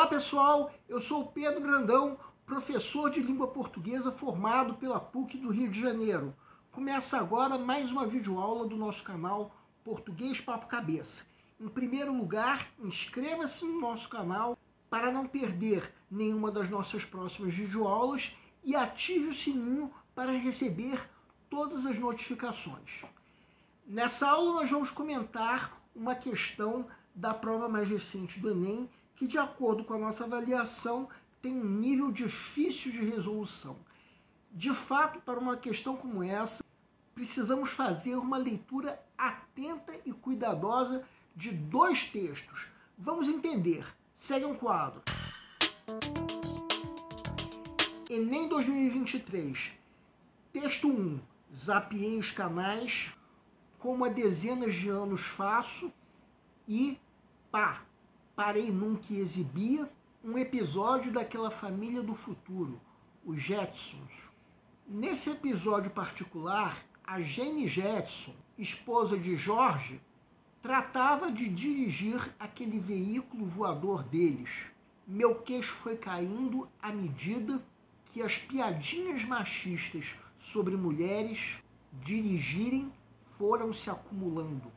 Olá pessoal, eu sou o Pedro Brandão, professor de língua portuguesa formado pela PUC do Rio de Janeiro. Começa agora mais uma videoaula do nosso canal Português Papo Cabeça. Em primeiro lugar, inscreva-se no nosso canal para não perder nenhuma das nossas próximas videoaulas e ative o sininho para receber todas as notificações. Nessa aula nós vamos comentar uma questão da prova mais recente do Enem, que de acordo com a nossa avaliação tem um nível difícil de resolução. De fato, para uma questão como essa, precisamos fazer uma leitura atenta e cuidadosa de dois textos. Vamos entender. Segue um quadro. Enem 2023. Texto 1. Zapiei os canais, como há dezenas de anos faço, e parei num que exibia um episódio daquela família do futuro, os Jetsons. Nesse episódio particular, a Jane Jetson, esposa de George, tratava de dirigir aquele veículo voador deles. Meu queixo foi caindo à medida que as piadinhas machistas sobre mulheres dirigirem foram se acumulando.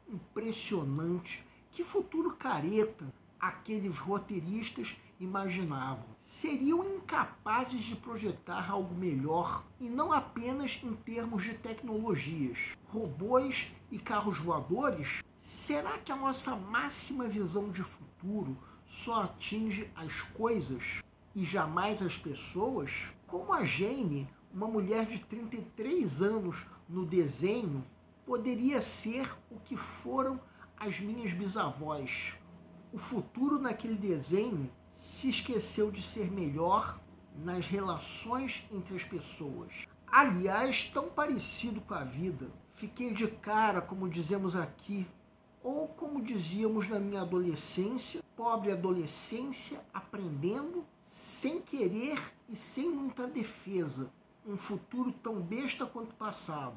Impressionante! Que futuro careta aqueles roteiristas imaginavam. Seriam incapazes de projetar algo melhor, e não apenas em termos de tecnologias. Robôs e carros voadores? Será que a nossa máxima visão de futuro só atinge as coisas e jamais as pessoas? Como a Jane, uma mulher de 33 anos no desenho, poderia ser o que foram as minhas bisavós? O futuro naquele desenho se esqueceu de ser melhor nas relações entre as pessoas. Aliás, tão parecido com a vida. Fiquei de cara, como dizemos aqui, ou como dizíamos na minha adolescência, pobre adolescência aprendendo sem querer e sem muita defesa. Um futuro tão besta quanto o passado.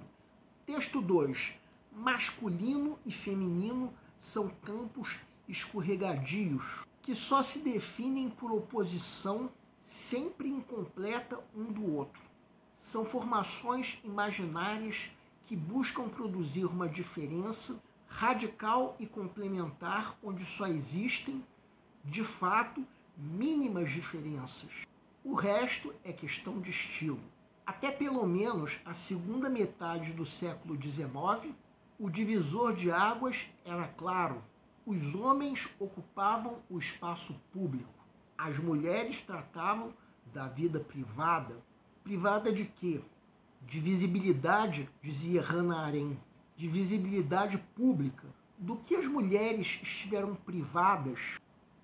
Texto 2. Masculino e feminino são campos escorregadios que só se definem por oposição sempre incompleta um do outro. São formações imaginárias que buscam produzir uma diferença radical e complementar onde só existem, de fato, mínimas diferenças. O resto é questão de estilo. Até pelo menos a segunda metade do século XIX, o divisor de águas era claro. Os homens ocupavam o espaço público. As mulheres tratavam da vida privada. Privada de quê? De visibilidade, dizia Hannah Arendt. De visibilidade pública. Do que as mulheres estiveram privadas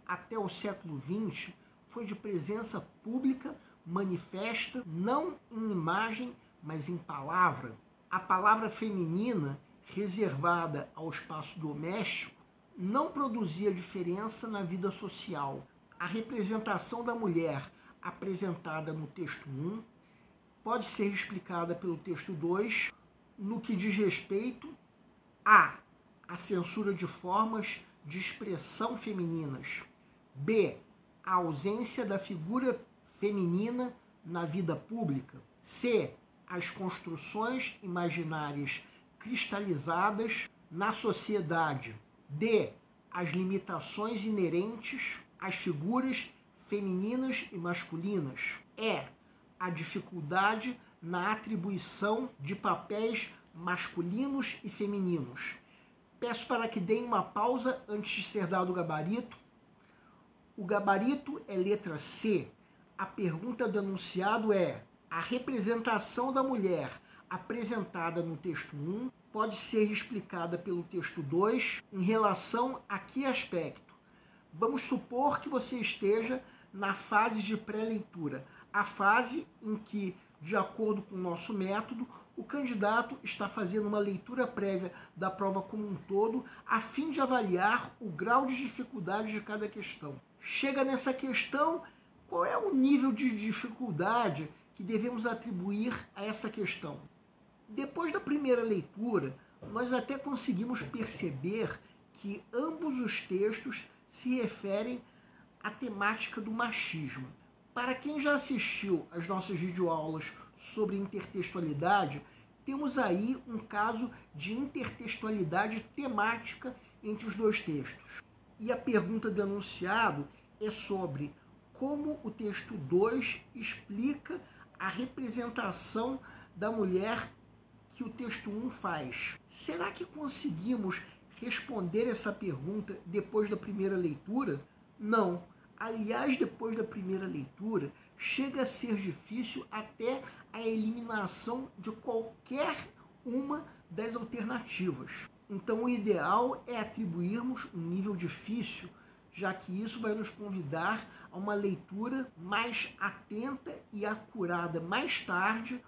até o século XX foi de presença pública manifesta, não em imagem, mas em palavra. A palavra feminina, reservada ao espaço doméstico, não produzia diferença na vida social. A representação da mulher apresentada no texto 1 pode ser explicada pelo texto 2 no que diz respeito a censura de formas de expressão femininas, b, a ausência da figura feminina na vida pública, c, as construções imaginárias cristalizadas na sociedade, d, as limitações inerentes às figuras femininas e masculinas, e, a dificuldade na atribuição de papéis masculinos e femininos. Peço para que deem uma pausa antes de ser dado o gabarito. O gabarito é letra C. A pergunta do enunciado é: a representação da mulher apresentada no texto 1 pode ser explicada pelo texto 2 em relação a que aspecto? Vamos supor que você esteja na fase de pré-leitura, a fase em que, de acordo com o nosso método, o candidato está fazendo uma leitura prévia da prova como um todo, a fim de avaliar o grau de dificuldade de cada questão. Chega nessa questão, qual é o nível de dificuldade que devemos atribuir a essa questão? Depois da primeira leitura, nós até conseguimos perceber que ambos os textos se referem a temática do machismo. Para quem já assistiu às nossas videoaulas sobre intertextualidade, temos aí um caso de intertextualidade temática entre os dois textos. E a pergunta do enunciado é sobre como o texto 2 explica a representação da mulher que o texto 1 faz. Será que conseguimos responder essa pergunta depois da primeira leitura? Não. Aliás, depois da primeira leitura, chega a ser difícil até a eliminação de qualquer uma das alternativas. Então, o ideal é atribuirmos um nível difícil, já que isso vai nos convidar a uma leitura mais atenta e acurada mais tarde,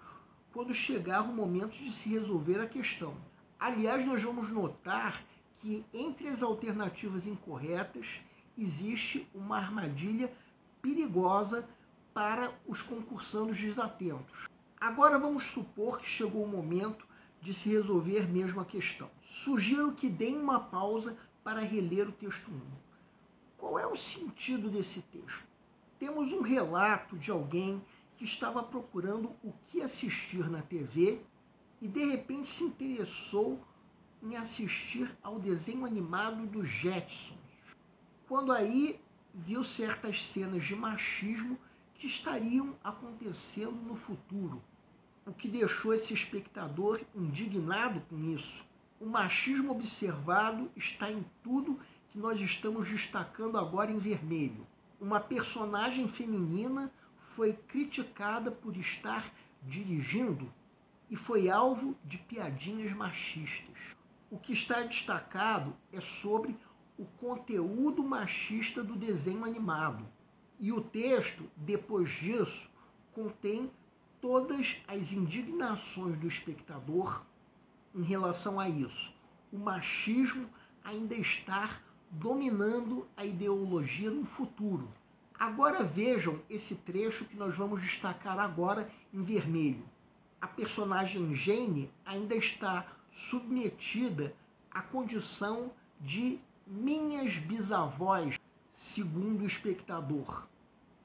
quando chegar o momento de se resolver a questão. Aliás, nós vamos notar que entre as alternativas incorretas existe uma armadilha perigosa para os concursandos desatentos. Agora vamos supor que chegou o momento de se resolver mesmo a questão. Sugiro que deem uma pausa para reler o texto 1. Qual é o sentido desse texto? Temos um relato de alguém que estava procurando o que assistir na TV e de repente se interessou em assistir ao desenho animado dos Jetsons, quando aí viu certas cenas de machismo que estariam acontecendo no futuro, o que deixou esse espectador indignado com isso. O machismo observado está em tudo que nós estamos destacando agora em vermelho. Uma personagem feminina foi criticada por estar dirigindo e foi alvo de piadinhas machistas. O que está destacado é sobre o conteúdo machista do desenho animado. E o texto, depois disso, contém todas as indignações do espectador em relação a isso. O machismo ainda está dominando a ideologia no futuro. Agora vejam esse trecho que nós vamos destacar agora em vermelho. A personagem Jane ainda está submetida à condição de minhas bisavós, segundo o espectador.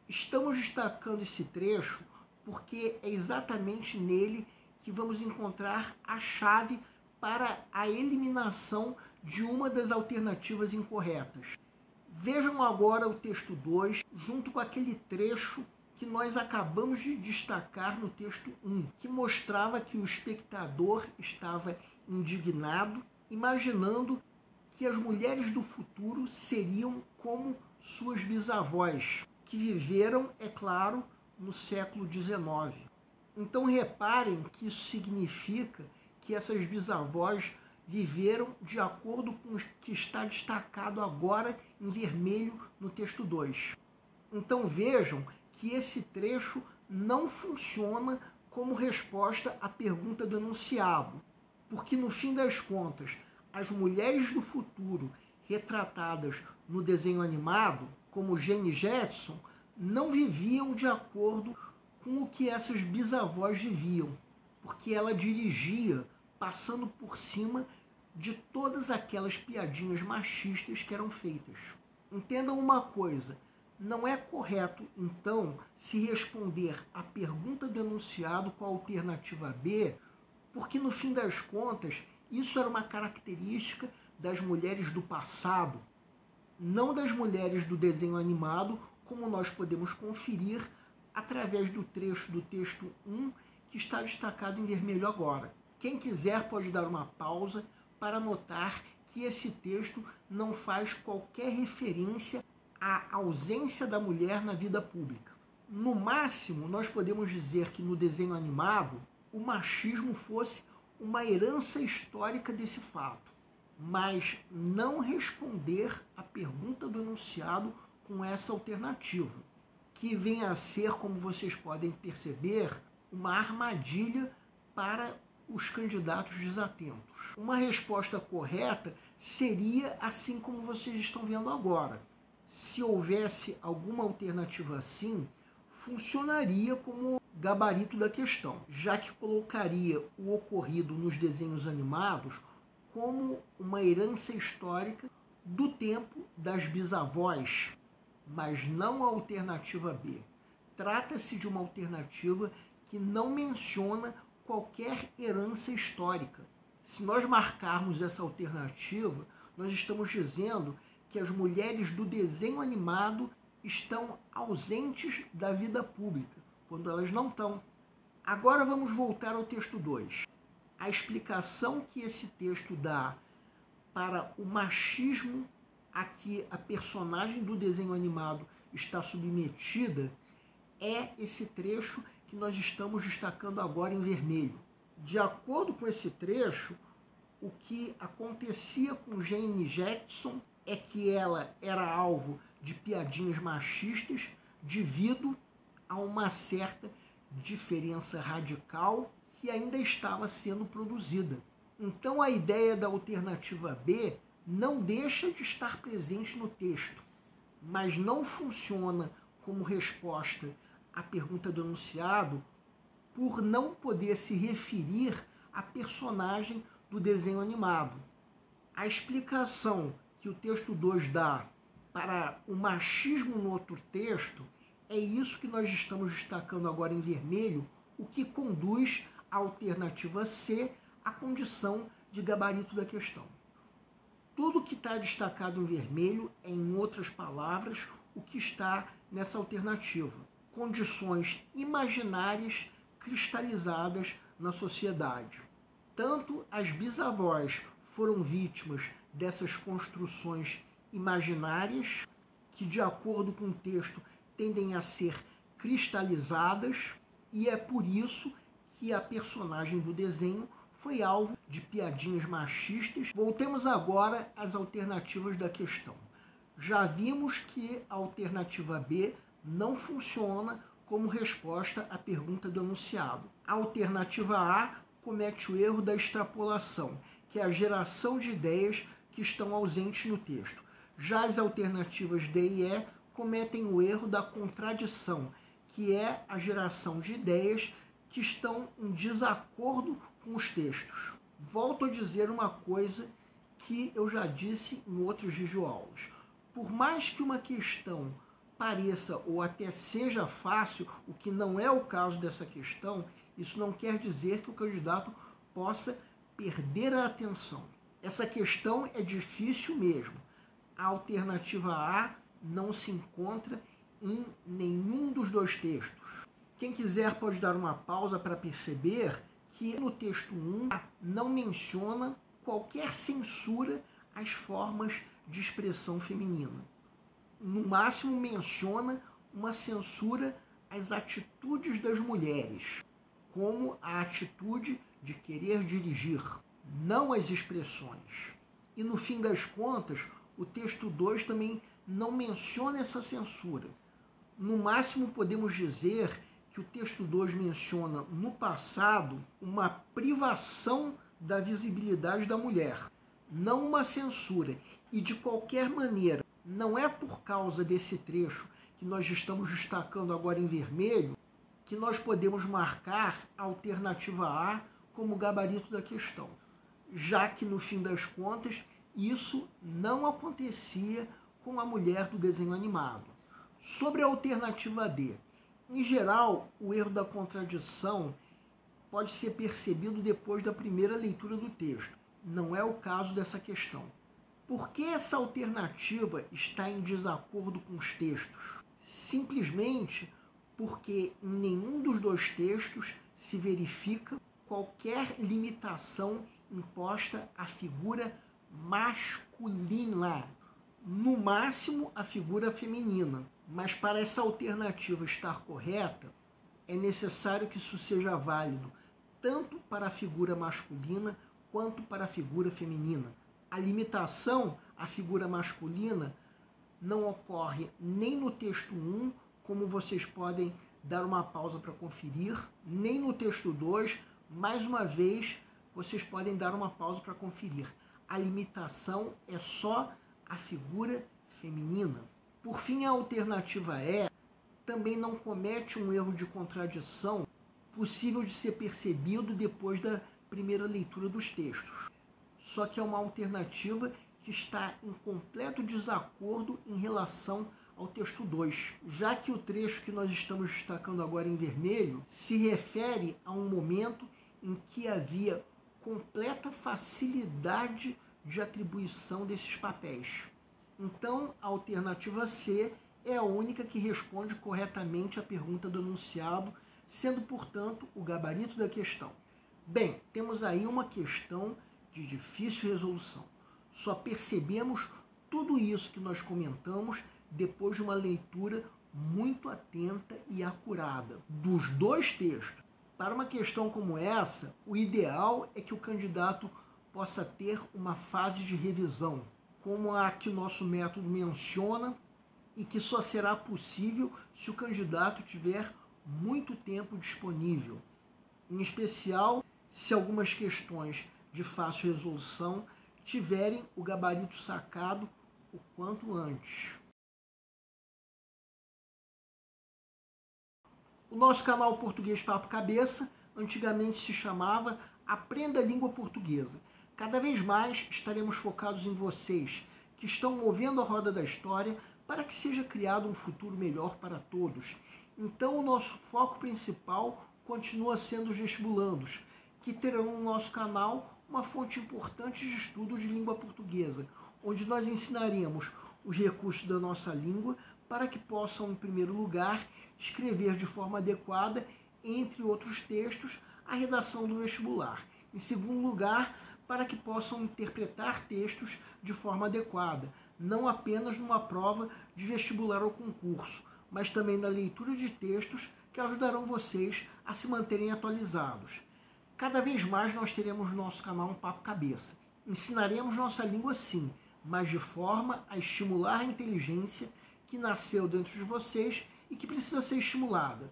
Estamos destacando esse trecho porque é exatamente nele que vamos encontrar a chave para a eliminação de uma das alternativas incorretas. Vejam agora o texto 2, junto com aquele trecho que nós acabamos de destacar no texto 1, que mostrava que o espectador estava indignado, imaginando que as mulheres do futuro seriam como suas bisavós, que viveram, é claro, no século XIX. Então reparem que isso significa que essas bisavós viveram de acordo com o que está destacado agora em vermelho no texto 2. Então vejam que esse trecho não funciona como resposta à pergunta do enunciado, porque no fim das contas, as mulheres do futuro retratadas no desenho animado, como Jane Jetson, não viviam de acordo com o que essas bisavós viviam, porque ela dirigia passando por cima de todas aquelas piadinhas machistas que eram feitas. Entendam uma coisa, não é correto, então, se responder à pergunta do enunciado com a alternativa B, porque, no fim das contas, isso era uma característica das mulheres do passado, não das mulheres do desenho animado, como nós podemos conferir através do trecho do texto 1, que está destacado em vermelho agora. Quem quiser pode dar uma pausa para notar que esse texto não faz qualquer referência à ausência da mulher na vida pública. No máximo, nós podemos dizer que no desenho animado, o machismo fosse uma herança histórica desse fato, mas não responder à pergunta do enunciado com essa alternativa, que vem a ser, como vocês podem perceber, uma armadilha para os candidatos desatentos. Uma resposta correta seria assim como vocês estão vendo agora. Se houvesse alguma alternativa assim, funcionaria como gabarito da questão, já que colocaria o ocorrido nos desenhos animados como uma herança histórica do tempo das bisavós, mas não a alternativa B. Trata-se de uma alternativa que não menciona qualquer herança histórica. Se nós marcarmos essa alternativa, nós estamos dizendo que as mulheres do desenho animado estão ausentes da vida pública, quando elas não estão. Agora vamos voltar ao texto 2. A explicação que esse texto dá para o machismo a que a personagem do desenho animado está submetida é esse trecho que nós estamos destacando agora em vermelho. De acordo com esse trecho, o que acontecia com Jane Jackson é que ela era alvo de piadinhas machistas devido a uma certa diferença radical que ainda estava sendo produzida. Então a ideia da alternativa B não deixa de estar presente no texto, mas não funciona como resposta à pergunta do enunciado por não poder se referir à personagem do desenho animado. A explicação que o texto 2 dá para o machismo no outro texto é isso que nós estamos destacando agora em vermelho, o que conduz à alternativa C à condição de gabarito da questão. Tudo que está destacado em vermelho é, em outras palavras, o que está nessa alternativa. Condições imaginárias cristalizadas na sociedade. Tanto as bisavós foram vítimas dessas construções imaginárias, que, de acordo com o texto, tendem a ser cristalizadas, e é por isso que a personagem do desenho foi alvo de piadinhas machistas. Voltemos agora às alternativas da questão. Já vimos que a alternativa B não funciona como resposta à pergunta do enunciado. A alternativa A comete o erro da extrapolação, que é a geração de ideias que estão ausentes no texto. Já as alternativas D e E cometem o erro da contradição, que é a geração de ideias que estão em desacordo com os textos. Volto a dizer uma coisa que eu já disse em outros videoaulas. Por mais que uma questão pareça ou até seja fácil, o que não é o caso dessa questão, isso não quer dizer que o candidato possa perder a atenção. Essa questão é difícil mesmo. A alternativa A não se encontra em nenhum dos dois textos. Quem quiser pode dar uma pausa para perceber que no texto 1 não menciona qualquer censura às formas de expressão feminina. No máximo menciona uma censura às atitudes das mulheres, como a atitude de querer dirigir, não as expressões. E no fim das contas, o texto 2 também não menciona essa censura. No máximo podemos dizer que o texto 2 menciona no passado uma privação da visibilidade da mulher, não uma censura. E de qualquer maneira, não é por causa desse trecho que nós estamos destacando agora em vermelho que nós podemos marcar a alternativa A como gabarito da questão, já que no fim das contas isso não acontecia com a mulher do desenho animado. Sobre a alternativa D, em geral, o erro da contradição pode ser percebido depois da primeira leitura do texto. Não é o caso dessa questão. Por que essa alternativa está em desacordo com os textos? Simplesmente porque em nenhum dos dois textos se verifica qualquer limitação imposta à figura masculina, no máximo a figura feminina. Mas para essa alternativa estar correta, é necessário que isso seja válido tanto para a figura masculina quanto para a figura feminina. A limitação à figura masculina não ocorre nem no texto 1, como vocês podem dar uma pausa para conferir, nem no texto 2, mais uma vez, vocês podem dar uma pausa para conferir. A limitação é só a figura feminina. Por fim, a alternativa E também não comete um erro de contradição possível de ser percebido depois da primeira leitura dos textos. Só que é uma alternativa que está em completo desacordo em relação à ao texto 2, já que o trecho que nós estamos destacando agora em vermelho se refere a um momento em que havia completa facilidade de atribuição desses papéis. Então, a alternativa C é a única que responde corretamente à pergunta do enunciado, sendo, portanto, o gabarito da questão. Bem, temos aí uma questão de difícil resolução. Só percebemos tudo isso que nós comentamos depois de uma leitura muito atenta e acurada dos dois textos. Para uma questão como essa, o ideal é que o candidato possa ter uma fase de revisão, como a que o nosso método menciona, e que só será possível se o candidato tiver muito tempo disponível, em especial se algumas questões de fácil resolução tiverem o gabarito sacado o quanto antes. O nosso canal Português Papo Cabeça antigamente se chamava Aprenda a Língua Portuguesa. Cada vez mais estaremos focados em vocês, que estão movendo a roda da história para que seja criado um futuro melhor para todos. Então, o nosso foco principal continua sendo os vestibulandos, que terão no nosso canal uma fonte importante de estudo de língua portuguesa, onde nós ensinaremos os recursos da nossa língua para que possam, em primeiro lugar, escrever de forma adequada, entre outros textos, a redação do vestibular. Em segundo lugar, para que possam interpretar textos de forma adequada, não apenas numa prova de vestibular ou concurso, mas também na leitura de textos que ajudarão vocês a se manterem atualizados. Cada vez mais nós teremos no nosso canal um Papo Cabeça. Ensinaremos nossa língua sim, mas de forma a estimular a inteligência que nasceu dentro de vocês e que precisa ser estimulada.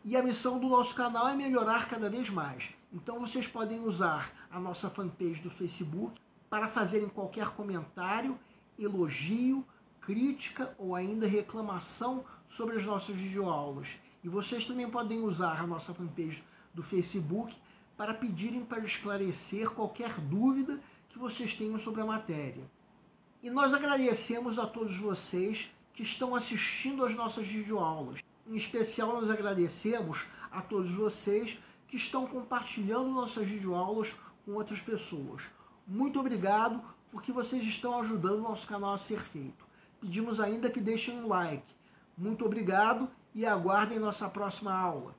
E a missão do nosso canal é melhorar cada vez mais. Então vocês podem usar a nossa fanpage do Facebook para fazerem qualquer comentário, elogio, crítica ou ainda reclamação sobre as nossas videoaulas. E vocês também podem usar a nossa fanpage do Facebook para pedirem para esclarecer qualquer dúvida que vocês tenham sobre a matéria. E nós agradecemos a todos vocês que estão assistindo às nossas videoaulas. Em especial, nós agradecemos a todos vocês que estão compartilhando nossas videoaulas com outras pessoas. Muito obrigado, porque vocês estão ajudando o nosso canal a ser feito. Pedimos ainda que deixem um like. Muito obrigado e aguardem nossa próxima aula.